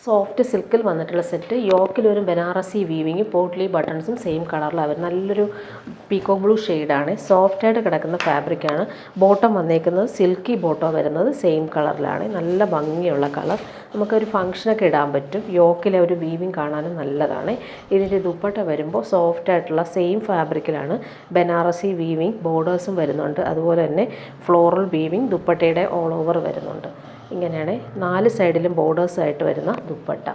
Soft സിൽക്കിൽ വന്നിട്ടുള്ള set. യോക്കിലൊരു ബനാറസി വീവിങ്, പോട്ട്ലി ബട്ടൺസും സെയിം കളറിലാണ് വരുന്നത്. നല്ലൊരു പീക്കോ ബ്ലൂ ഷെയ്ഡാണ്. സോഫ്റ്റായിട്ട് കിടക്കുന്ന ഫാബ്രിക്കാണ്. ബോട്ടം വന്നേക്കുന്നത് സിൽക്കി ബോട്ടം വരുന്നത് സെയിം കളറിലാണ്. നല്ല ഭംഗിയുള്ള കളർ. നമുക്കൊരു ഫംഗ്ഷനൊക്കെ ഇടാൻ പറ്റും. യോക്കിലെ ഒരു വീവിങ് കാണാനും നല്ലതാണ്. ഇതിൻ്റെ ദുപ്പട്ട വരുമ്പോൾ സോഫ്റ്റായിട്ടുള്ള സെയിം ഫാബ്രിക്കിലാണ് ബനാറസി വീവിങ്. ബോർഡേഴ്സും വരുന്നുണ്ട്. അതുപോലെ തന്നെ ഫ്ലോറൽ വീവിങ് ദുപ്പട്ടയുടെ ഓൾ ഓവർ വരുന്നുണ്ട്. ഇങ്ങനെയാണ് 4 സൈഡിലും ബോർഡേഴ്സായിട്ട് വരുന്ന ദുപ്പട്ട.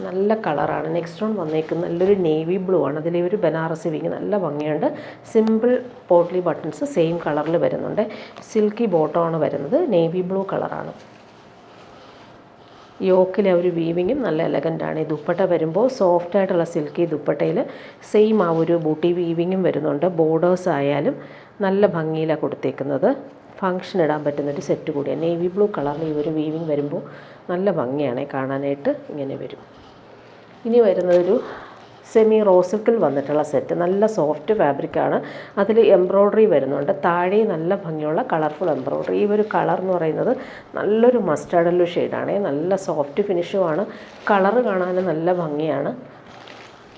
നല്ല കളറാണ്. നെക്സ്റ്റ് വൺ വന്നേക്കുന്നത് നല്ലൊരു നേവി ബ്ലൂ ആണ്. അതിൽ ഒരു ബനാറസി വീവിങ് നല്ല ഭംഗിയുണ്ട്. സിമ്പിൾ പോട്ട്ലി ബട്ടൺസ് സെയിം കളറിൽ വരുന്നുണ്ട്. സിൽക്കി ബോട്ടമാണ് വരുന്നത്. നേവി ബ്ലൂ കളറാണ്. യോക്കിലെ ഒരു വീവിങ്ങും നല്ല എലഗൻ്റാണ്. ഈ ദുപ്പട്ട വരുമ്പോൾ സോഫ്റ്റായിട്ടുള്ള സിൽക്കി ദുപ്പട്ടയിൽ സെയിം ആ ഒരു ബൂട്ടി വീവിങ്ങും വരുന്നുണ്ട്. ബോർഡേഴ്സ് ആയാലും നല്ല ഭംഗിയിലാണ് കൊടുത്തേക്കുന്നത്. ഫംഗ്ഷൻ ഇടാൻ പറ്റുന്നൊരു സെറ്റ് കൂടിയാണ്. നേവി ബ്ലൂ കളറിൽ ഈ ഒരു വീവിങ് വരുമ്പോൾ നല്ല ഭംഗിയാണ് കാണാനായിട്ട്. ഇങ്ങനെ വരും. ഇനി വരുന്നതൊരു സെമി റോസിക്കിൽ വന്നിട്ടുള്ള സെറ്റ്. നല്ല സോഫ്റ്റ് ഫാബ്രിക്കാണ്. അതിൽ എംബ്രോയ്ഡറി വരുന്നുണ്ട്. താഴെ നല്ല ഭംഗിയുള്ള കളർഫുൾ എംബ്രോയ്ഡറി. ഈ ഒരു കളർ എന്ന് പറയുന്നത് നല്ലൊരു മസ്റ്റാർഡ് യെല്ലോ ഷെയ്ഡാണ്. നല്ല സോഫ്റ്റ് ഫിനിഷുമാണ്. കളറ് കാണാനും നല്ല ഭംഗിയാണ്.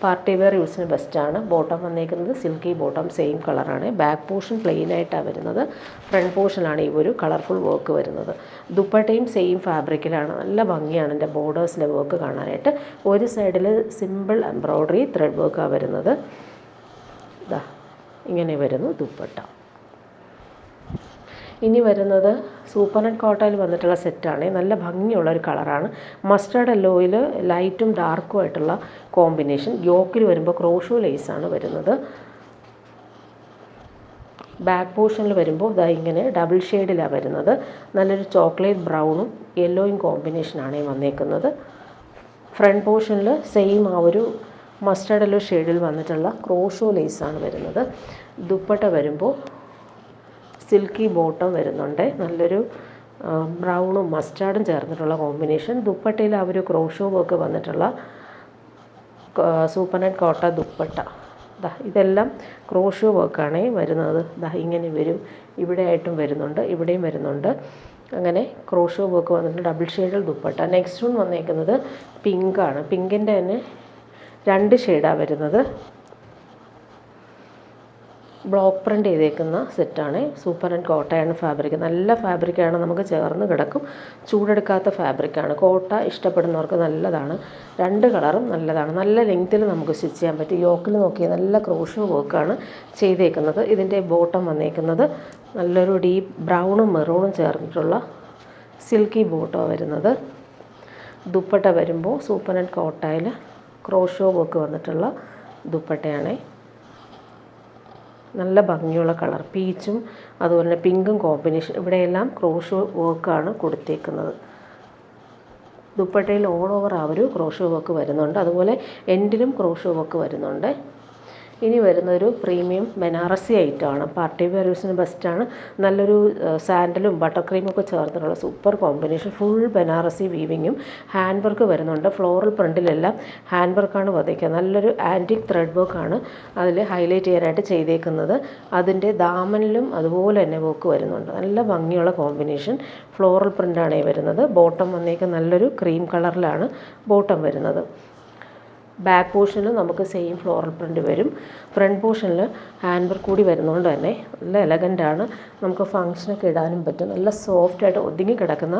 പാർട്ടി വെയർ യൂസിന് ബെസ്റ്റാണ്. ബോട്ടം വന്നേക്കുന്നത് സിൽക്കി ബോട്ടം സെയിം കളറാണ്. ബാക്ക് പോർഷൻ പ്ലെയിൻ ആയിട്ടാണ് വരുന്നത്. ഫ്രണ്ട് പോർഷനിലാണ് ഈ ഒരു കളർഫുൾ വർക്ക് വരുന്നത്. ദുപ്പട്ടയും സെയിം ഫാബ്രിക്കിലാണ്. നല്ല ഭംഗിയാണ് എൻ്റെ ബോർഡേഴ്സിലെ വർക്ക് കാണാനായിട്ട്. ഒരു സൈഡിൽ സിമ്പിൾ എംബ്രോയ്ഡറി ത്രെഡ് വർക്കാണ് വരുന്നത്. ഇതാ ഇങ്ങനെ വരുന്നു ദുപ്പട്ട. ഇനി വരുന്നത് സൂപ്പർ നെറ്റ് കോട്ടയിൽ വന്നിട്ടുള്ള സെറ്റാണ്. നല്ല ഭംഗിയുള്ളൊരു കളറാണ്. മസ്റ്റാർഡ് യെല്ലോയിൽ ലൈറ്റും ഡാർക്കും ആയിട്ടുള്ള കോമ്പിനേഷൻ. യോക്കിൽ വരുമ്പോൾ ക്രോഷോ ലേസാണ് വരുന്നത്. ബാക്ക് പോർഷനിൽ വരുമ്പോൾ ഇതാ ഇങ്ങനെ ഡബിൾ ഷെയ്ഡിലാണ് വരുന്നത്. നല്ലൊരു ചോക്ലേറ്റ് ബ്രൗണും യെല്ലോയും കോമ്പിനേഷനാണ് വന്നേക്കുന്നത്. ഫ്രണ്ട് പോർഷനിൽ സെയിം ആ ഒരു മസ്റ്റാർഡ് യെല്ലോ ഷെയ്ഡിൽ വന്നിട്ടുള്ള ക്രോഷോ ലേസാണ് വരുന്നത്. ദുപ്പട്ട വരുമ്പോൾ സിൽക്കി ബോട്ടം വരുന്നുണ്ട്. നല്ലൊരു ബ്രൗണും മസ്റ്റാർഡും ചേർന്നിട്ടുള്ള കോമ്പിനേഷൻ. ദുപ്പട്ടയിൽ ആ ഒരു ക്രോഷോ വർക്ക് വന്നിട്ടുള്ള സൂപ്പർ നെറ്റ് കോട്ട ദുപ്പട്ട. ഇതെല്ലാം ക്രോഷോ വർക്കാണ് വരുന്നത്. ഇങ്ങനെ വരും. ഇവിടെ ആയിട്ടും വരുന്നുണ്ട്, ഇവിടെയും വരുന്നുണ്ട്. അങ്ങനെ ക്രോഷോ വർക്ക് വന്നിട്ട് ഡബിൾ ഷെയ്ഡിൽ ദുപ്പട്ട. നെക്സ്റ്റ് വൺ വന്നേക്കുന്നത് പിങ്കാണ്. പിങ്കിൻ്റെ തന്നെ 2 ഷെയ്ഡാണ് വരുന്നത്. ബ്ലോക്ക് പ്രിൻ്റ് ചെയ്തേക്കുന്ന സെറ്റാണ്. സൂപ്പർ നെറ്റ് കോട്ടയാണ് ഫാബ്രിക്. നല്ല ഫാബ്രിക്കാണ്. നമുക്ക് ചേർന്ന് കിടക്കും. ചൂടെടുക്കാത്ത ഫാബ്രിക്കാണ്. കോട്ട ഇഷ്ടപ്പെടുന്നവർക്ക് നല്ലതാണ്. 2 കളറും നല്ലതാണ്. നല്ല ലെങ്ത്തിൽ നമുക്ക് സ്റ്റിച്ച് ചെയ്യാൻ പറ്റും. യോക്കിൽ നോക്കിയാൽ നല്ല ക്രോഷോ വർക്കാണ് ചെയ്തേക്കുന്നത്. ഇതിൻ്റെ ബോട്ടം വന്നേക്കുന്നത് നല്ലൊരു ഡീപ്പ് ബ്രൗണും മെറൂണും ചേർന്നിട്ടുള്ള സിൽക്കി ബോട്ടം വരുന്നത്. ദുപ്പട്ട വരുമ്പോൾ സൂപ്പർ നെറ്റ് കോട്ടയിൽ ക്രോഷോ വർക്ക് വന്നിട്ടുള്ള ദുപ്പട്ടയാണ്. നല്ല ഭംഗിയുള്ള കളർ. പീച്ചും അതുപോലെ തന്നെ പിങ്കും കോമ്പിനേഷൻ. ഇവിടെയെല്ലാം ക്രോഷോ വർക്കാണ് കൊടുത്തേക്കുന്നത്. ദുപ്പട്ടയിൽ ഓൾ ഓവർ ആ ഒരു ക്രോഷോ വർക്ക് വരുന്നുണ്ട്. അതുപോലെ എൻഡിലും ക്രോഷോ വർക്ക് വരുന്നുണ്ട്. ഇനി വരുന്നൊരു പ്രീമിയം ബനാറസി ഐറ്റമാണ്. പാർട്ടി വെയർ യൂസിന് ബെസ്റ്റാണ്. നല്ലൊരു സാൻഡലും ബട്ടർ ക്രീമൊക്കെ ചേർത്തിട്ടുള്ള സൂപ്പർ കോമ്പിനേഷൻ. ഫുൾ ബനാറസി വീവിങ്ങും ഹാൻഡ് വർക്ക് വരുന്നുണ്ട്. ഫ്ലോറൽ പ്രിൻറ്റിലെല്ലാം ഹാൻഡ് വർക്കാണ് വതയ്ക്കുക. നല്ലൊരു ആൻറ്റിക് ത്രെഡ് വർക്കാണ് അതിൽ ഹൈലൈറ്റ് ചെയ്യാനായിട്ട് ചെയ്തേക്കുന്നത്. അതിൻ്റെ ദാമനിലും അതുപോലെ തന്നെ വർക്ക് വരുന്നുണ്ട്. നല്ല ഭംഗിയുള്ള കോമ്പിനേഷൻ. ഫ്ലോറൽ പ്രിൻ്റാണ് വരുന്നത്. ബോട്ടം വന്നേക്ക് നല്ലൊരു ക്രീം കളറിലാണ് ബോട്ടം വരുന്നത്. ബാക്ക് പോർഷനിൽ നമുക്ക് സെയിം ഫ്ലോറൽ പ്രിൻ്റ് വരും. ഫ്രണ്ട് പോർഷനിൽ ഹാൻഡ് വർക്ക് കൂടി വരുന്നതുകൊണ്ട് തന്നെ നല്ല എലഗൻ്റാണ്. നമുക്ക് ഫംഗ്ഷനൊക്കെ ഇടാനും പറ്റും. നല്ല സോഫ്റ്റായിട്ട് ഒതുങ്ങി കിടക്കുന്ന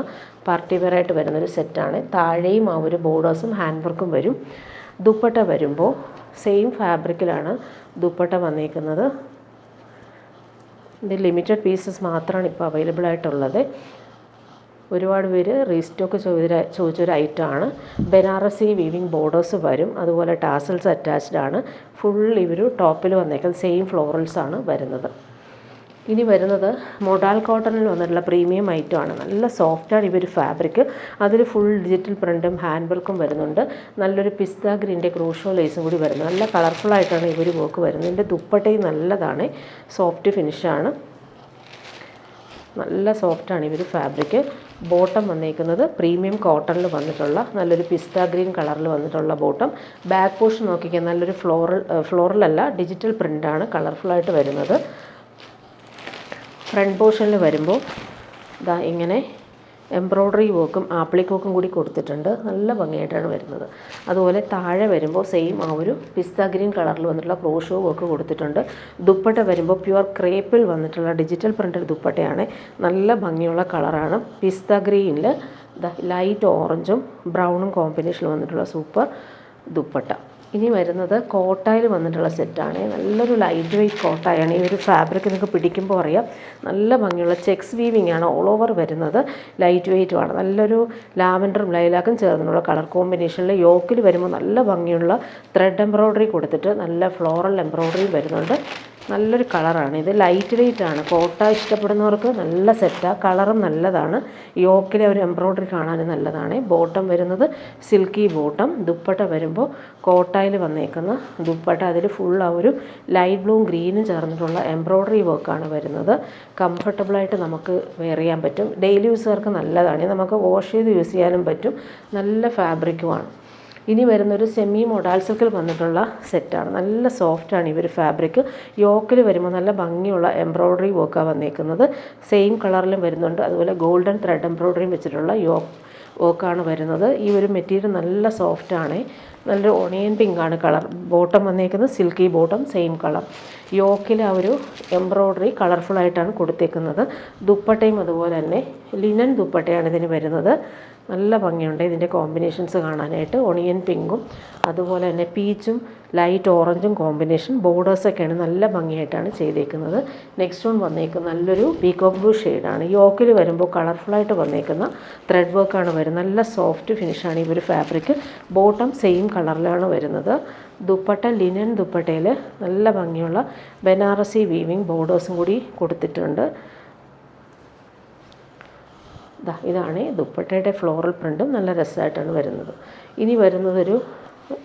പാർട്ടി വെയർ ആയിട്ട് വരുന്നൊരു സെറ്റാണ്. താഴെയും ആ ഒരു ബോർഡേഴ്സും ഹാൻഡ് വർക്കും വരും. ദുപ്പട്ട വരുമ്പോൾ സെയിം ഫാബ്രിക്കിലാണ് ദുപ്പട്ട വന്നേക്കുന്നത്. ഇത് ലിമിറ്റഡ് പീസസ് മാത്രമാണ് ഇപ്പോൾ അവൈലബിൾ ആയിട്ടുള്ളത്. ഒരുപാട് പേര് റീസ്റ്റോക്ക് ചോദിച്ചൊരു ഐറ്റമാണ്. ബനാറസി വീവിങ് ബോർഡേഴ്സ് വരും. അതുപോലെ ടാസൽസ് അറ്റാച്ച്ഡ് ആണ്. ഫുൾ ഇവർ ടോപ്പിൽ വന്നേക്കുന്നത് സെയിം ഫ്ലോറൽസാണ് വരുന്നത്. ഇനി വരുന്നത് മൊഡാൽ കോട്ടണിൽ വന്നിട്ടുള്ള പ്രീമിയം ഐറ്റമാണ്. നല്ല സോഫ്റ്റാണ് ഇവർ ഫാബ്രിക്. അതിൽ ഫുൾ ഡിജിറ്റൽ പ്രിൻറ്റും ഹാൻഡ് വർക്കും വരുന്നുണ്ട്. നല്ലൊരു പിസ്ത ഗ്രീൻ്റെ ക്രോഷോ ലേസും കൂടി വരുന്നത്. നല്ല കളർഫുള്ളായിട്ടാണ് ഇവർ വർക്ക് വരുന്നത്. ഇതിൻ്റെ ദുപ്പട്ടയും നല്ലതാണ്. സോഫ്റ്റ് ഫിനിഷാണ്. നല്ല സോഫ്റ്റാണ് ഇവർ ഫാബ്രിക്. ബോട്ടം വന്നേക്കുന്നത് പ്രീമിയം കോട്ടണിൽ വന്നിട്ടുള്ള നല്ലൊരു പിസ്ത ഗ്രീൻ കളറിൽ വന്നിട്ടുള്ള ബോട്ടം. ബാക്ക് പോർഷൻ നോക്കിക്കാൻ നല്ലൊരു ഫ്ലോറലല്ല ഡിജിറ്റൽ പ്രിൻ്റാണ് കളർഫുള്ളായിട്ട് വരുന്നത്. ഫ്രണ്ട് പോർഷനിൽ വരുമ്പോൾ ഇങ്ങനെ എംബ്രോയ്ഡറി വർക്കും ആപ്ലിക് വർക്കും കൂടി കൊടുത്തിട്ടുണ്ട്. നല്ല ഭംഗിയായിട്ടാണ് വരുന്നത്. അതുപോലെ താഴെ വരുമ്പോൾ സെയിം ആ ഒരു പിസ്ത ഗ്രീൻ കളറിൽ വന്നിട്ടുള്ള ക്രോഷോ വർക്ക് കൊടുത്തിട്ടുണ്ട്. ദുപ്പട്ട വരുമ്പോൾ പ്യുവർ ക്രേപ്പിൽ വന്നിട്ടുള്ള ഡിജിറ്റൽ പ്രിൻ്റഡ് ദുപ്പട്ടയാണ്. നല്ല ഭംഗിയുള്ള കളറാണ്. പിസ്ത ഗ്രീനിൽ ലൈറ്റ് ഓറഞ്ചും ബ്രൗണും കോമ്പിനേഷനിൽ വന്നിട്ടുള്ള സൂപ്പർ ദുപ്പട്ട. ഇനി വരുന്നത് കോട്ടായിൽ വന്നിട്ടുള്ള സെറ്റാണ്. നല്ലൊരു ലൈറ്റ് വെയ്റ്റ് കോട്ടായാണ്. ഈ ഒരു ഫാബ്രിക് നിങ്ങൾക്ക് പിടിക്കുമ്പോൾ അറിയാം, നല്ല ഭംഗിയുള്ള ചെക്സ് വീവിങ് ആണ് ഓൾ ഓവർ വരുന്നത്. ലൈറ്റ് വെയ്റ്റുമാണ്. നല്ലൊരു ലാവൻഡറും ലൈലാക്കും ചേർന്നുള്ള കളർ കോമ്പിനേഷനിൽ യോക്കിൽ വരുമ്പോൾ നല്ല ഭംഗിയുള്ള ത്രെഡ് എംബ്രോയ്ഡറി കൊടുത്തിട്ട് നല്ല ഫ്ലോറൽ എംബ്രോയ്ഡറി വരുന്നുണ്ട്. നല്ലൊരു കളറാണ് ഇത്. ലൈറ്റ് വെയ്റ്റ് ആണ്. കോട്ട ഇഷ്ടപ്പെടുന്നവർക്ക് നല്ല സെറ്റാണ്. കളറും നല്ലതാണ്. യോക്കിലെ ഒരു എംബ്രോയ്ഡറി കാണാനും നല്ലതാണ്. ബോട്ടം വരുന്നത് സിൽക്കി ബോട്ടം. ദുപ്പട്ട വരുമ്പോൾ കോട്ടായിൽ വന്നേക്കുന്ന ദുപ്പട്ട. അതിൽ ഫുൾ ആ ഒരു ലൈറ്റ് ബ്ലൂ ഗ്രീനും ചേർന്നിട്ടുള്ള എംബ്രോയ്ഡറി വർക്കാണ് വരുന്നത്. കംഫർട്ടബിളായിട്ട് നമുക്ക് വെയർ ചെയ്യാൻ പറ്റും. ഡെയിലി യൂസുകാർക്ക് നല്ലതാണ്. നമുക്ക് വാഷ് ചെയ്ത് യൂസ് ചെയ്യാനും പറ്റും. നല്ല ഫാബ്രിക്കുമാണ്. ഇനി വരുന്നൊരു സെമി മൊഡാൽ സിൽക്കിൽ വന്നിട്ടുള്ള സെറ്റാണ്. നല്ല സോഫ്റ്റാണ് ഈ ഒരു ഫാബ്രിക്. യോക്കിൽ വരുമ്പോൾ നല്ല ഭംഗിയുള്ള എംബ്രോയ്ഡറി വർക്കാണ് വന്നേക്കുന്നത്. സെയിം കളറിലും വരുന്നുണ്ട്. അതുപോലെ ഗോൾഡൻ ത്രെഡ് എംബ്രോയ്ഡറിയും വെച്ചിട്ടുള്ള വർക്കാണ് വരുന്നത്. ഈ ഒരു മെറ്റീരിയൽ നല്ല സോഫ്റ്റാണ്. നല്ലൊരു ഓണിയൻ പിങ്കാണ് കളർ. ബോട്ടം വന്നേക്കുന്നത് സിൽക്കി ബോട്ടം, സെയിം കളർ. യോക്കിൽ ആ ഒരു എംബ്രോയ്ഡറി കളർഫുള്ളായിട്ടാണ് കൊടുത്തേക്കുന്നത്. ദുപ്പട്ടയും അതുപോലെ തന്നെ ലിനൻ ദുപ്പട്ടയാണ് ഇതിന് വരുന്നത്. നല്ല ഭംഗിയുണ്ട് ഇതിൻ്റെ കോമ്പിനേഷൻസ് കാണാനായിട്ട്. ഒണിയൻ പിങ്കും അതുപോലെ തന്നെ പീച്ചും ലൈറ്റ് ഓറഞ്ചും കോമ്പിനേഷൻ. ബോർഡേഴ്സൊക്കെയാണ് നല്ല ഭംഗിയായിട്ടാണ് ചെയ്തേക്കുന്നത്. നെക്സ്റ്റ് വൺ വന്നേക്കുന്നത് നല്ലൊരു പീകോക്ക് ബ്ലൂ ഷെയ്ഡാണ്. യോക്കിൽ വരുമ്പോൾ കളർഫുള്ളായിട്ട് വന്നേക്കുന്ന ത്രെഡ് വർക്കാണ് വരുന്നത്. നല്ല സോഫ്റ്റ് ഫിനിഷാണ് ഈ ഒരു ഫാബ്രിക്. ബോട്ടം സെയിം കളറിലാണ് വരുന്നത്. ദുപ്പട്ട ലിനൻ ദുപ്പട്ടയിൽ നല്ല ഭംഗിയുള്ള ബനാറസി വീവിങ് ബോർഡേഴ്സും കൂടി കൊടുത്തിട്ടുണ്ട്. ഇതാണ് ദുപ്പട്ടയുടെ ഫ്ലോറൽ പ്രിൻറ്റും നല്ല രസമായിട്ടാണ് വരുന്നത്. ഇനി വരുന്നതൊരു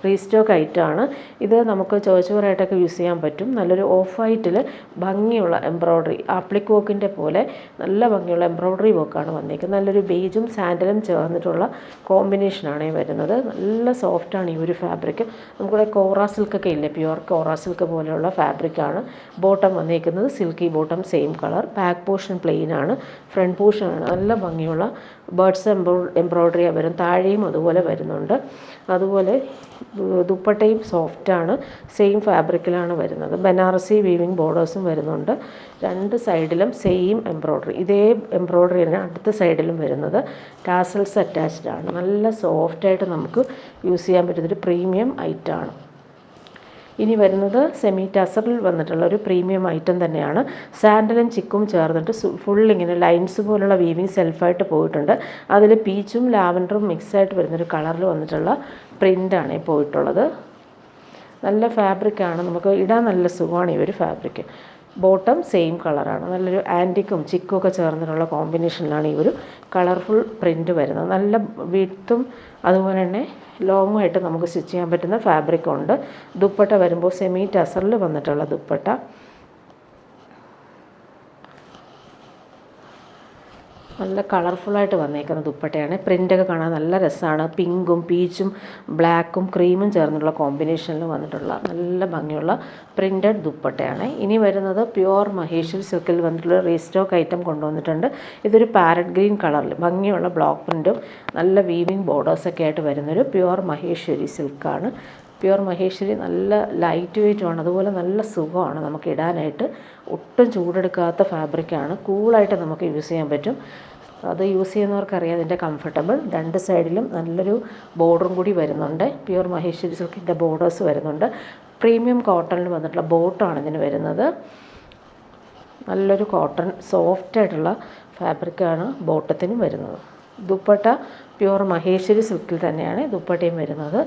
റീസ്റ്റോക്ക് ഐറ്റമാണ്. ഇത് നമുക്ക് ചോച്ചോറായിട്ടൊക്കെ യൂസ് ചെയ്യാൻ പറ്റും. നല്ലൊരു ഓഫ് വൈറ്റിൽ ഭംഗിയുള്ള എംബ്രോയ്ഡറി ആപ്ലിക് വർക്കിൻ്റെ പോലെ നല്ല ഭംഗിയുള്ള എംബ്രോയ്ഡറി വർക്കാണ് വന്നിരിക്കുന്നത്. നല്ലൊരു ബേജും സാൻഡലും ചേർന്നിട്ടുള്ള കോമ്പിനേഷനാണ് വരുന്നത്. നല്ല സോഫ്റ്റാണ് ഈ ഒരു ഫാബ്രിക്. നമുക്കിവിടെ കോറ സിൽക്കൊക്കെ ഇല്ലേ, പ്യുവർ കോറ സിൽക്ക് പോലെയുള്ള ഫാബ്രിക്കാണ്. ബോട്ടം വന്നിരിക്കുന്നത് silky bottom, same colour. Back portion plain ആണ്. ഫ്രണ്ട് പോർഷനാണ് നല്ല ഭംഗിയുള്ള ബേർഡ്സ് എംബ്രോയ്ഡറി വരും. താഴെയും അതുപോലെ വരുന്നുണ്ട്. അതുപോലെ ദുപ്പട്ടയും സോഫ്റ്റാണ്. സെയിം ഫാബ്രിക്കിലാണ് വരുന്നത്. ബനാറസി വീവിങ് ബോർഡേഴ്സും വരുന്നുണ്ട്. രണ്ട് സൈഡിലും സെയിം എംബ്രോയ്ഡറി. ഇതേ എംബ്രോയ്ഡറി തന്നെ അടുത്ത സൈഡിലും വരുന്നത്. ടാസൽസ് അറ്റാച്ച്ഡ് ആണ്. നല്ല സോഫ്റ്റായിട്ട് നമുക്ക് യൂസ് ചെയ്യാൻ പറ്റുന്നൊരു പ്രീമിയം ഐറ്റമാണ്. ഇനി വരുന്നത് സെമി ടസറിൽ വന്നിട്ടുള്ള ഒരു പ്രീമിയം ഐറ്റം തന്നെയാണ്. സാൻഡലും ചിക്കും ചേർന്നിട്ട് ഫുൾ ഇങ്ങനെ ലൈൻസ് പോലുള്ള വീവിങ് സെൽഫായിട്ട് പോയിട്ടുണ്ട്. അതിൽ പീച്ചും ലാവൻഡറും മിക്സായിട്ട് വരുന്നൊരു കളറിൽ വന്നിട്ടുള്ള പ്രിൻ്റാണ് പോയിട്ടുള്ളത്. നല്ല ഫാബ്രിക്കാണ്. നമുക്ക് ഇടാൻ നല്ല സുഖമാണ് ഈ ഒരു ഫാബ്രിക്. ബോട്ടം സെയിം കളറാണ്. നല്ലൊരു ആൻറ്റിക്കും ചിക്കും ഒക്കെ ചേർന്നിട്ടുള്ള കോമ്പിനേഷനിലാണ് ഈ ഒരു കളർഫുൾ പ്രിൻ്റ് വരുന്നത്. നല്ല വിഡ്ത്തും അതുപോലെ തന്നെ ലോങ്ങുമായിട്ട് നമുക്ക് സ്റ്റിച്ച് ചെയ്യാൻ പറ്റുന്ന ഫാബ്രിക്കുണ്ട്. ദുപ്പട്ട വരുമ്പോൾ സെമി ടസറിൽ വന്നിട്ടുള്ള ദുപ്പട്ട. നല്ല കളർഫുള്ളായിട്ട് വന്നേക്കുന്ന ദുപ്പട്ടയാണ്. പ്രിൻ്റൊക്കെ കാണാൻ നല്ല രസമാണ്. പിങ്കും പീച്ചും ബ്ലാക്കും ക്രീമും ചേർന്നുള്ള കോമ്പിനേഷനിൽ വന്നിട്ടുള്ള നല്ല ഭംഗിയുള്ള പ്രിൻ്റഡ് ദുപ്പട്ടയാണ്. ഇനി വരുന്നത് പ്യുവർ മഹേശ്വരി സിൽക്കിൽ വന്നിട്ടുള്ള റീസ്റ്റോക്ക് ഐറ്റം കൊണ്ടുവന്നിട്ടുണ്ട്. ഇതൊരു പാരറ്റ് ഗ്രീൻ കളറിൽ ഭംഗിയുള്ള ബ്ലോക്ക് പ്രിൻറ്റും നല്ല വീവിങ് ബോർഡേഴ്സൊക്കെ ആയിട്ട് വരുന്നൊരു പ്യുവർ മഹേശ്വരി സിൽക്കാണ്. പ്യുവർ മഹേശ്വരി നല്ല ലൈറ്റ് വെയ്റ്റുമാണ്. അതുപോലെ നല്ല സുഖമാണ് നമുക്ക് ഇടാനായിട്ട്. ഒട്ടും ചൂടെടുക്കാത്ത ഫാബ്രിക്കാണ്. കൂളായിട്ട് നമുക്ക് യൂസ് ചെയ്യാൻ പറ്റും. അത് യൂസ് ചെയ്യുന്നവർക്കറിയാം അതിൻ്റെ കംഫർട്ടബിൾ. രണ്ട് സൈഡിലും നല്ലൊരു ബോർഡറും കൂടി വരുന്നുണ്ട്. പ്യുവർ മഹേശ്വരി സിൽക്കിൻ്റെ ബോർഡേഴ്സ് വരുന്നുണ്ട്. പ്രീമിയം കോട്ടണിൽ വന്നിട്ടുള്ള ബോട്ടമാണ് ഇതിന് വരുന്നത്. നല്ലൊരു കോട്ടൺ സോഫ്റ്റായിട്ടുള്ള ഫാബ്രിക്കാണ് ബോട്ടത്തിനും വരുന്നത്. ദുപ്പട്ട പ്യുവർ മഹേശ്വരി സിൽക്കിൽ തന്നെയാണ് ദുപ്പട്ടയും വരുന്നത്.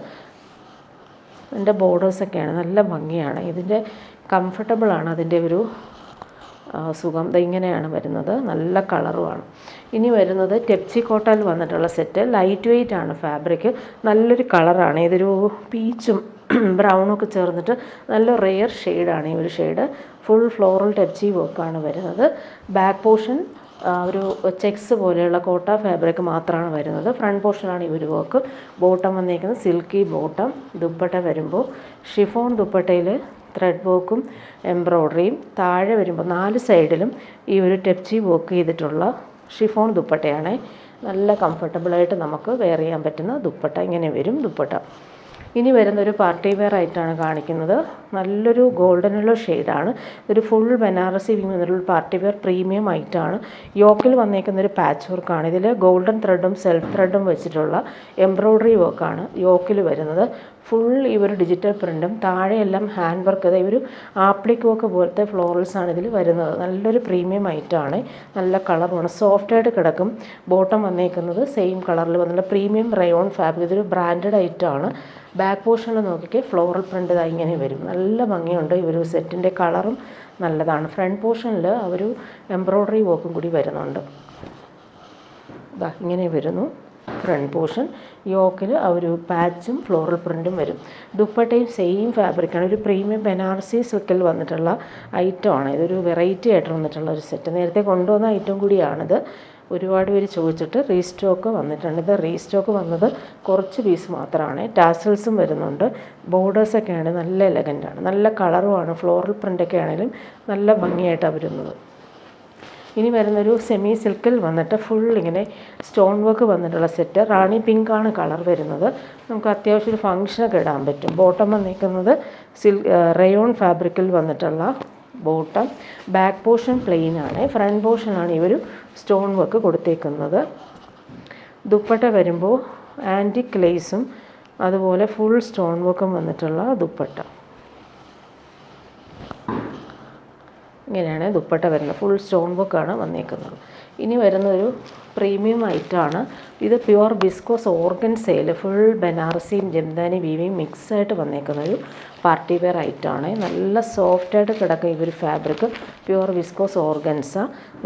ഇതിൻ്റെ ബോർഡേഴ്സൊക്കെയാണ് നല്ല ഭംഗിയാണ്. ഇതിൻ്റെ കംഫർട്ടബിളാണ് അതിൻ്റെ ഒരു സുഖം. ഇങ്ങനെയാണ് വരുന്നത്. നല്ല കളറുമാണ്. ഇനി വരുന്നത് ടെപ്സി കോട്ടയിൽ വന്നിട്ടുള്ള സെറ്റ്. ലൈറ്റ് വെയ്റ്റ് ആണ് ഫാബ്രിക്. നല്ലൊരു കളറാണ്. ഇതൊരു പീച്ചും ബ്രൗണൊക്കെ ചേർന്നിട്ട് നല്ല റെയർ ഷെയ്ഡാണ് ഈ ഒരു ഷെയ്ഡ്. ഫുൾ ഫ്ലോറൽ ടെപ്സി വർക്കാണ് വരുന്നത്. ബാക്ക് പോർഷൻ ഒരു ചെക്സ് പോലെയുള്ള കോട്ട ഫാബ്രിക് മാത്രമാണ് വരുന്നത്. ഫ്രണ്ട് പോർഷനാണ് ഈ ഒരു വർക്ക്. ബോട്ടം വന്നേക്കുന്നത് സിൽക്കി ബോട്ടം. ദുപ്പട്ട വരുമ്പോൾ ഷിഫോൺ ദുപ്പട്ടയിൽ ത്രെഡ് വർക്കും എംബ്രോയ്ഡറിയും. താഴെ വരുമ്പോൾ 4 സൈഡിലും ഈ ഒരു ടെപ്സി വർക്ക് ചെയ്തിട്ടുള്ള ഷിഫോൺ ദുപ്പട്ടയാണ്. നല്ല കംഫർട്ടബിളായിട്ട് നമുക്ക് വെയർ ചെയ്യാൻ പറ്റുന്ന ദുപ്പട്ട. ഇങ്ങനെ വരും ദുപ്പട്ട. ഇനി വരുന്നൊരു പാർട്ടി വെയർ ആയിട്ടാണ് കാണിക്കുന്നത്. നല്ലൊരു ഗോൾഡൻ യെല്ലോ ഷെയ്ഡാണ്. ഒരു ഫുൾ ബനാറസി വന്നൊരു പാർട്ടി വെയർ പ്രീമിയം ആയിട്ടാണ്. യോക്കിൽ വന്നേക്കുന്നൊരു പാച്ച് വർക്കാണ്. ഇതിൽ ഗോൾഡൻ ത്രെഡും സെൽഫ് ത്രെഡും വെച്ചിട്ടുള്ള എംബ്രോയ്ഡറി വർക്കാണ് യോക്കിൽ വരുന്നത്. ഫുൾ ഈ ഒരു ഡിജിറ്റൽ പ്രിൻറ്റും താഴെയെല്ലാം ഹാൻഡ് വർക്ക്, അതായത് ഒരു ആപ്ലിക് വർക്ക് പോലത്തെ ഫ്ലോറൽസാണ് ഇതിൽ വരുന്നത്. നല്ലൊരു പ്രീമിയം ആയിട്ടാണ്. നല്ല കളറുമാണ്, സോഫ്റ്റായിട്ട് കിടക്കും. ബോട്ടം വന്നേക്കുന്നത് സെയിം കളറിൽ വന്നുള്ള പ്രീമിയം റയോൺ ഫാബ്രിക്. ഇതൊരു ബ്രാൻഡഡ് ഐറ്റമാണ്. ബാക്ക് പോർഷനിൽ നോക്കിക്കേ ഫ്ലോറൽ പ്രിൻ്റ് ഇതാ ഇങ്ങനെ വരും. നല്ല ഭംഗിയുണ്ട്. ഈ ഒരു സെറ്റിൻ്റെ കളറും നല്ലതാണ്. ഫ്രണ്ട് പോർഷനിൽ ഒരു എംബ്രോയ്ഡറി വർക്കും കൂടി വരുന്നുണ്ട്. ഇതാ ഇങ്ങനെ വരുന്നു ഫ്രണ്ട് പോർഷൻ. യോക്കിൽ ആ ഒരു പാച്ചും ഫ്ലോറൽ പ്രിൻറ്റും വരും. ദുപ്പട്ടയും സെയിം ഫാബ്രിക്കാണ്. ഒരു പ്രീമിയം ബനാറസി സിൽക്കിൽ വന്നിട്ടുള്ള ഐറ്റമാണ്. ഇതൊരു വെറൈറ്റി ആയിട്ട് വന്നിട്ടുള്ള ഒരു സെറ്റ്. നേരത്തെ കൊണ്ടുവന്ന ഐറ്റം കൂടിയാണിത്. ഒരുപാട് പേര് ചോദിച്ചിട്ട് റീസ്റ്റോക്ക് വന്നിട്ടുണ്ട്. ഇത് റീസ്റ്റോക്ക് വന്നത് കുറച്ച് പീസ് മാത്രമാണ്. ടാസൽസും വരുന്നുണ്ട്. ബോർഡേഴ്സൊക്കെയാണ് നല്ല എലഗൻ്റാണ്. നല്ല കളറുമാണ്. ഫ്ലോറൽ പ്രിൻ്റൊക്കെ ആണെങ്കിലും നല്ല ഭംഗിയായിട്ടാണ് വരുന്നത്. ഇനി വരുന്നൊരു സെമി സിൽക്കിൽ വന്നിട്ട് ഫുൾ ഇങ്ങനെ സ്റ്റോൺ വർക്ക് വന്നിട്ടുള്ള സെറ്റ്. റാണി പിങ്കാണ് കളർ വരുന്നത്. നമുക്ക് അത്യാവശ്യം ഒരു ഫങ്ഷനൊക്കെ ഇടാൻ പറ്റും. ബോട്ടം വന്നിരിക്കുന്നത് റയോൺ ഫാബ്രിക്കിൽ വന്നിട്ടുള്ള ബോട്ടം. ബാക്ക് പോർഷൻ പ്ലെയിൻ ആണ്. ഫ്രണ്ട് പോർഷനാണ് ഈ ഒരു സ്റ്റോൺ വർക്ക് കൊടുത്തേക്കുന്നത്. ദുപ്പട്ട വരുമ്പോൾ ആൻറ്റിക് ലേസും അതുപോലെ ഫുൾ സ്റ്റോൺ വർക്കും വന്നിട്ടുള്ള ദുപ്പട്ട. ഇങ്ങനെയാണ് ദുപ്പട്ട വരുന്നത്. ഫുൾ സ്റ്റോൺ വർക്കാണ് വന്നേക്കുന്നത്. ഇനി വരുന്നൊരു പ്രീമിയം ഐറ്റമാണ്. ഇത് പ്യുവർ വിസ്കോസ് ഓർഗൻസയിൽ ഫുൾ ബനാറസിയും ജംദാനി വീവിയും മിക്സായിട്ട് വന്നേക്കുന്ന ഒരു പാർട്ടി വെയർ ഐറ്റമാണ്. നല്ല സോഫ്റ്റായിട്ട് കിടക്കും ഈ ഒരു ഫാബ്രിക്. Pure viscose organza.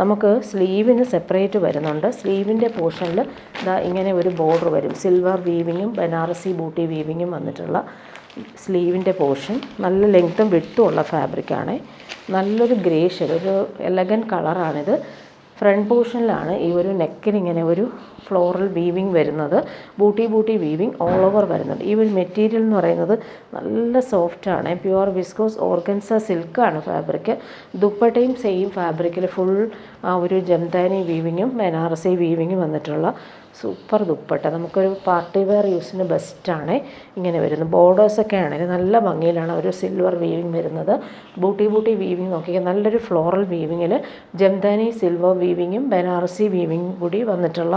നമുക്ക് സ്ലീവിന് സെപ്പറേറ്റ് വരുന്നുണ്ട്. സ്ലീവിൻ്റെ പോർഷനിൽ ഇതാ ഇങ്ങനെ ഒരു ബോർഡർ വരും. സിൽവർ വീവിങ്ങും ബനാറസി ബൂട്ടി വീവിങ്ങും വന്നിട്ടുള്ള സ്ലീവിൻ്റെ പോർഷൻ. നല്ല ലെങ്ത്തും വിട്ടും ഉള്ള ഫാബ്രിക്കാണ്. നല്ലൊരു ഗ്രേ ഷെയ്ഡ്, ഒരു എലഗൻറ്റ് കളറാണിത്. ഫ്രണ്ട് പോർഷനിലാണ് ഈ ഒരു നെക്കിന് ഇങ്ങനെ ഒരു ഫ്ലോറൽ വീവിങ് വരുന്നത്. ബൂട്ടി വീവിങ് ഓൾ ഓവർ വരുന്നുണ്ട്. ഈ ഒരു മെറ്റീരിയൽ എന്ന് പറയുന്നത് നല്ല സോഫ്റ്റാണ്. പ്യുവർ വിസ്കോസ് ഓർഗൻസ സിൽക്കാണ് ഫാബ്രിക്. ദുപ്പട്ടയും സെയിം ഫാബ്രിക്കിൽ ഫുൾ ആ ഒരു ജംദാനി വീവിങ്ങും ബനാറസി വീവിങ്ങും വന്നിട്ടുള്ള സൂപ്പർ ദുപ്പട്ട. നമുക്കൊരു പാർട്ടി വെയർ യൂസിന് ബെസ്റ്റാണ്. ഇങ്ങനെ വരുന്നു. ബോർഡേഴ്സൊക്കെ ആണെങ്കിൽ നല്ല ഭംഗിയിലാണ് ഒരു സിൽവർ വീവിങ് വരുന്നത്. ബൂട്ടി വീവിങ് നോക്കിയാൽ നല്ലൊരു ഫ്ലോറൽ വീവിങ്ങിൽ ജംദാനി സിൽവർ വീവിങ്ങും ബനാറസി വീവിങ്ങും കൂടി വന്നിട്ടുള്ള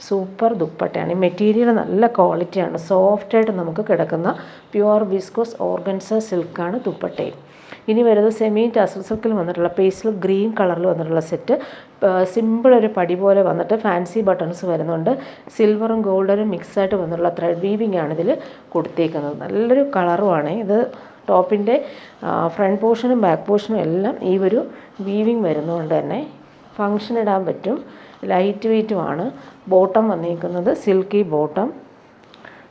സൂപ്പർ ദുപ്പട്ടയാണ്. ഈ മെറ്റീരിയൽ നല്ല ക്വാളിറ്റിയാണ്. സോഫ്റ്റായിട്ട് നമുക്ക് കിടക്കുന്ന പ്യുവർ വിസ്കോസ് ഓർഗൻസ സിൽക്കാണ് ദുപ്പട്ടയും. ഇനി വരുന്നത് സെമി ടസർ സിൽക്കിൽ വന്നിട്ടുള്ള പേസ്റ്റൽ ഗ്രീൻ കളറിൽ വന്നിട്ടുള്ള സെറ്റ്. സിമ്പിൾ ഒരു പടി പോലെ വന്നിട്ട് ഫാൻസി ബട്ടൺസ് വരുന്നുണ്ട്. സിൽവറും ഗോൾഡനും മിക്സായിട്ട് വന്നിട്ടുള്ള ത്രെഡ് വീവിംഗ് ആണ് ഇതിൽ കൊടുത്തേക്കുന്നത്. നല്ലൊരു കളറുമാണ് ഇത്. ടോപ്പിൻ്റെ ഫ്രണ്ട് പോർഷനും ബാക്ക് പോർഷനും എല്ലാം ഈ ഒരു വീവിങ് വരുന്നതുകൊണ്ട് തന്നെ ഫങ്ഷൻ ഇടാൻ പറ്റും. ലൈറ്റ് വെയ്റ്റുമാണ്. ബോട്ടം വന്നിരിക്കുന്നത് സിൽക്കി ബോട്ടം.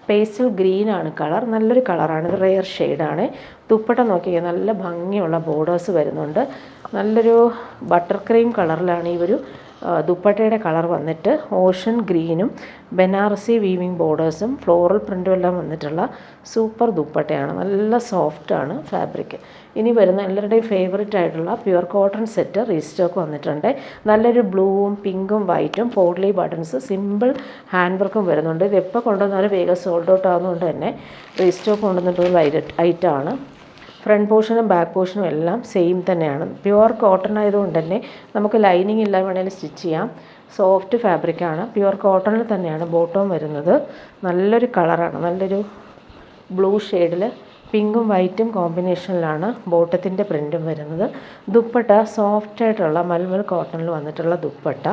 പേസ്റ്റൽ ഗ്രീനാണ് കളർ. നല്ലൊരു കളറാണ്. ഇത് റെയർ ഷെയ്ഡാണ്. ദുപ്പട്ട നോക്കിയാൽ നല്ല ഭംഗിയുള്ള ബോർഡേഴ്സ് വരുന്നുണ്ട്. നല്ലൊരു ബട്ടർ ക്രീം കളറിലാണ് ഈ ഒരു ദുപ്പട്ടയുടെ കളർ വന്നിട്ട്. ഓഷൻ ഗ്രീനും ബനാറസി വീവിങ് ബോർഡേഴ്സും ഫ്ലോറൽ പ്രിൻറ്റും എല്ലാം വന്നിട്ടുള്ള സൂപ്പർ ദുപ്പട്ടയാണ്. നല്ല സോഫ്റ്റാണ് ഫാബ്രിക്. ഇനി വരുന്ന എല്ലാവരുടെയും ഫേവറേറ്റ് ആയിട്ടുള്ള പ്യുവർ കോട്ടൺ സെറ്റ് റീസ്റ്റോക്ക് വന്നിട്ടുണ്ട്. നല്ലൊരു ബ്ലൂവും പിങ്കും വൈറ്റും പോഡ്ലി ബട്ടൺസ് സിമ്പിൾ ഹാൻഡ് വർക്കും വരുന്നുണ്ട്. ഇത് എപ്പോൾ കൊണ്ടുവന്നാലും വേഗം സോൾഡ് ഔട്ട് ആകുന്നതുകൊണ്ട് തന്നെ റീസ്റ്റോക്ക് കൊണ്ടുവന്നിട്ടുള്ള ഐറ്റമാണ്. ഫ്രണ്ട് പോർഷനും ബാക്ക് പോർഷനും എല്ലാം സെയിം തന്നെയാണ്. പ്യുവർ കോട്ടൺ ആയതുകൊണ്ട് തന്നെ നമുക്ക് ലൈനിങ് ഇല്ല വേണമെങ്കിൽ സ്റ്റിച്ച് ചെയ്യാം. സോഫ്റ്റ് ഫാബ്രിക്കാണ്. പ്യുവർ കോട്ടണിൽ തന്നെയാണ് ബോട്ടം വരുന്നത്. നല്ലൊരു കളറാണ്. നല്ലൊരു ബ്ലൂ ഷെയ്ഡിൽ പിങ്കും വൈറ്റും കോമ്പിനേഷനിലാണ് ബോട്ടത്തിൻ്റെ പ്രിൻറ്റും വരുന്നത്. ദുപ്പട്ട സോഫ്റ്റായിട്ടുള്ള മൽമൽ കോട്ടണിൽ വന്നിട്ടുള്ള ദുപ്പട്ട.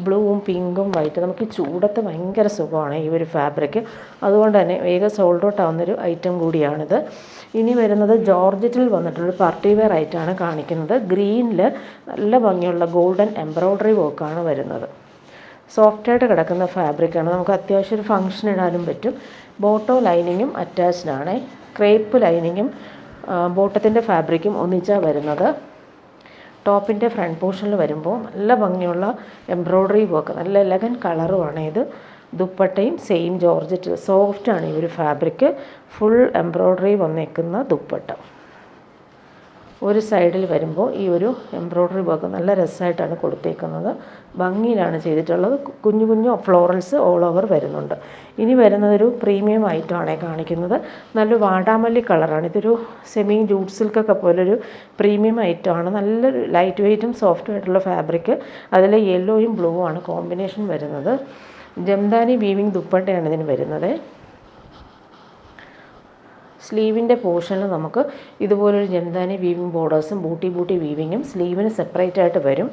ബ്ലൂവും പിങ്കും വൈറ്റും നമുക്ക് ചൂടത്ത് ഭയങ്കര സുഖമാണ് ഈ ഒരു ഫാബ്രിക്. അതുകൊണ്ട് തന്നെ വേഗം സോൾഡ് ഔട്ട് ആവുന്നൊരു ഐറ്റം കൂടിയാണിത്. ഇനി വരുന്നത് ജോർജറ്റിൽ വന്നിട്ടുള്ള പാർട്ടി വെയർ ആയിട്ടാണ് കാണിക്കുന്നത്. ഗ്രീനിൽ നല്ല ഭംഗിയുള്ള ഗോൾഡൻ എംബ്രോയ്ഡറി വർക്കാണ് വരുന്നത്. സോഫ്റ്റായിട്ട് കിടക്കുന്ന ഫാബ്രിക്കാണ്. നമുക്ക് അത്യാവശ്യം ഒരു ഫങ്ഷൻ ഇടാനും പറ്റും. ബോട്ടോ ലൈനിങ്ങും അറ്റാച്ച്ഡ് ആണ്. ക്രേപ്പ് ലൈനിങ്ങും ബോട്ടത്തിൻ്റെ ഫാബ്രിക്കും ഒന്നിച്ചാണ് വരുന്നത്. ടോപ്പിൻ്റെ ഫ്രണ്ട് പോർഷനിൽ വരുമ്പോൾ നല്ല ഭംഗിയുള്ള എംബ്രോയ്ഡറി വർക്ക്, നല്ല എലഗൻറ്റ് കളറുമാണ് ഇത്. ദുപ്പട്ടയും സെയിം ജോർജറ്റ് സോഫ്റ്റാണ് ഈ ഒരു ഫാബ്രിക്. ഫുൾ എംബ്രോയ്ഡറി വന്നേക്കുന്ന ദുപ്പട്ട. ഒരു സൈഡിൽ വരുമ്പോൾ ഈ ഒരു എംബ്രോയ്ഡറി വർക്ക് നല്ല രസമായിട്ടാണ് കൊടുത്തേക്കുന്നത്, ഭംഗിയിലാണ് ചെയ്തിട്ടുള്ളത്. കുഞ്ഞു കുഞ്ഞു ഫ്ലോറൽസ് ഓൾ ഓവർ വരുന്നുണ്ട്. ഇനി വരുന്നതൊരു പ്രീമിയം ഐറ്റമാണ് കാണിക്കുന്നത്. നല്ലൊരു വാടാമല്ലി കളറാണ്. ഇതൊരു സെമി ജൂട്ട് സിൽക്കൊക്കെ പോലൊരു പ്രീമിയം ഐറ്റമാണ്. നല്ലൊരു ലൈറ്റ് വെയ്റ്റും സോഫ്റ്റും ആയിട്ടുള്ള ഫാബ്രിക്. അതിൽ യെല്ലോയും ബ്ലൂ ആണ് കോമ്പിനേഷൻ വരുന്നത്. ജംദാനി വീവിങ് ദുപ്പട്ടയാണ് ഇതിന് വരുന്നത്. സ്ലീവിൻ്റെ പോർഷനിൽ നമുക്ക് ഇതുപോലൊരു ജംദാനി വീവിങ് ബോർഡേഴ്സും ബൂട്ടി വീവിങ്ങും സ്ലീവിന് സെപ്പറേറ്റ് ആയിട്ട് വരും.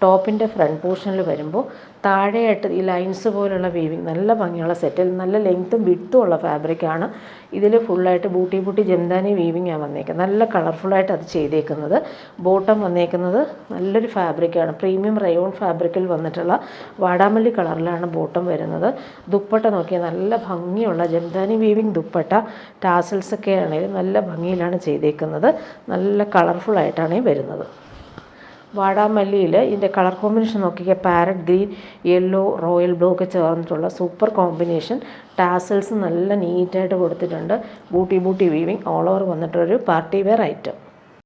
ടോപ്പിൻ്റെ ഫ്രണ്ട് പോർഷനിൽ വരുമ്പോൾ താഴെയായിട്ട് ഈ ലൈൻസ് പോലുള്ള വീവിങ് നല്ല ഭംഗിയുള്ള സെറ്റിൽ നല്ല ലെങ്ത്തും വിഡ്ത്തും ഉള്ള ഫാബ്രിക്കാണ്. ഇതിൽ ഫുള്ളായിട്ട് ബൂട്ടി ജംദാനി വീവിങ്ങാണ് വന്നേക്കുന്നത്. നല്ല കളർഫുള്ളായിട്ട് അത് ചെയ്തേക്കുന്നത്. ബോട്ടം വന്നേക്കുന്നത് നല്ലൊരു ഫാബ്രിക്കാണ്. പ്രീമിയം റയോൺ ഫാബ്രിക്കിൽ വന്നിട്ടുള്ള വാടാമല്ലി കളറിലാണ് ബോട്ടം വരുന്നത്. ദുപ്പട്ട നോക്കിയാൽ നല്ല ഭംഗിയുള്ള ജംദാനി വീവിങ് ദുപ്പട്ട. ടാസൽസൊക്കെ ആണെങ്കിലും നല്ല ഭംഗിയിലാണ് ചെയ്തേക്കുന്നത്. നല്ല കളർഫുള്ളായിട്ടാണ് വരുന്നത്. വാടാമല്ലിയിൽ ഇതിൻ്റെ കളർ കോമ്പിനേഷൻ നോക്കിയാൽ parrot green, yellow, royal blue ഒക്കെ ചേർന്നിട്ടുള്ള സൂപ്പർ കോമ്പിനേഷൻ. ടാസൽസ് നല്ല നീറ്റായിട്ട് കൊടുത്തിട്ടുണ്ട്. ബൂട്ടി വീവിങ് ഓൾ ഓവർ വന്നിട്ടൊരു പാർട്ടി വെയർ ഐറ്റം.